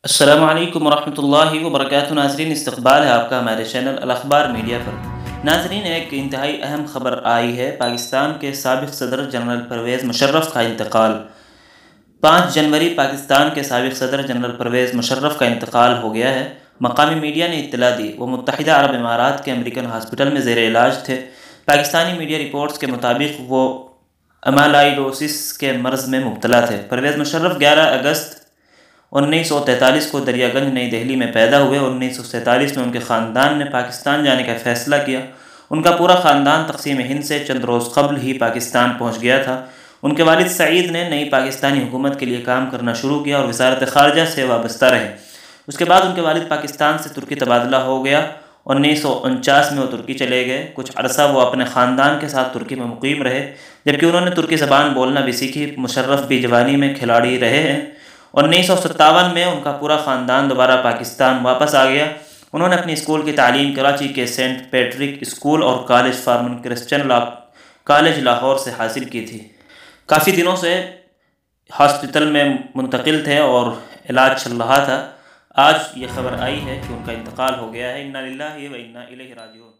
السلام علیکم ورحمۃ اللہ وبرکاتہ۔ ناظرین، استقبال ہے آپ کا ہمارے چینل الاخبار میڈیا پر۔ ناظرین، ایک انتہائی اہم خبر آئی ہے۔ پاکستان کے سابق صدر جنرل پرویز مشرف کا انتقال۔ 5 جنوری پاکستان کے سابق صدر جنرل پرویز مشرف کا انتقال ہو گیا ہے۔ مقامی میڈیا نے اطلاع دی، وہ متحدہ عرب امارات کے امریکن ہاسپٹل میں زیر علاج تھے۔ پاکستانی میڈیا رپورٹس کے مطابق وہ امالائڈوسس کے مرض میں مبتلا تھے۔ پرویز مشرف 11 اگست 1943 کو دریا گنج نئی دہلی میں پیدا ہوئے۔ 1947 میں ان کے خاندان نے پاکستان جانے کا فیصلہ کیا۔ ان کا پورا خاندان تقسیم ہند سے چند روز قبل ہی پاکستان پہنچ گیا تھا۔ ان کے والد سعید نے نئی پاکستانی حکومت کے لیے کام کرنا شروع کیا اور وزارت خارجہ سے وابستہ رہے۔ اس کے بعد ان کے والد پاکستان سے ترکی تبادلہ ہو گیا۔ 1949 میں وہ ترکی چلے گئے۔ کچھ عرصہ وہ اپنے خاندان کے ساتھ ترکی میں مقیم رہے، جبکہ انہوں نے ترکی زبان بولنا بھی سیکھی۔ مشرف بھی جوانی میں کھلاڑی رہے ہیں۔ 1957 میں ان کا پورا خاندان دوبارہ پاکستان واپس آ گیا۔ انہوں نے اپنی اسکول کی تعلیم کراچی کے سینٹ پیٹرک اسکول اور کالج فارمن کرسچن کالج لاہور سے حاصل کی تھی۔ کافی دنوں سے ہاسپٹل میں منتقل تھے اور علاج چل رہا تھا۔ آج یہ خبر آئی ہے کہ ان کا انتقال ہو گیا ہے۔ انا للہ و انا الیہ راجعون۔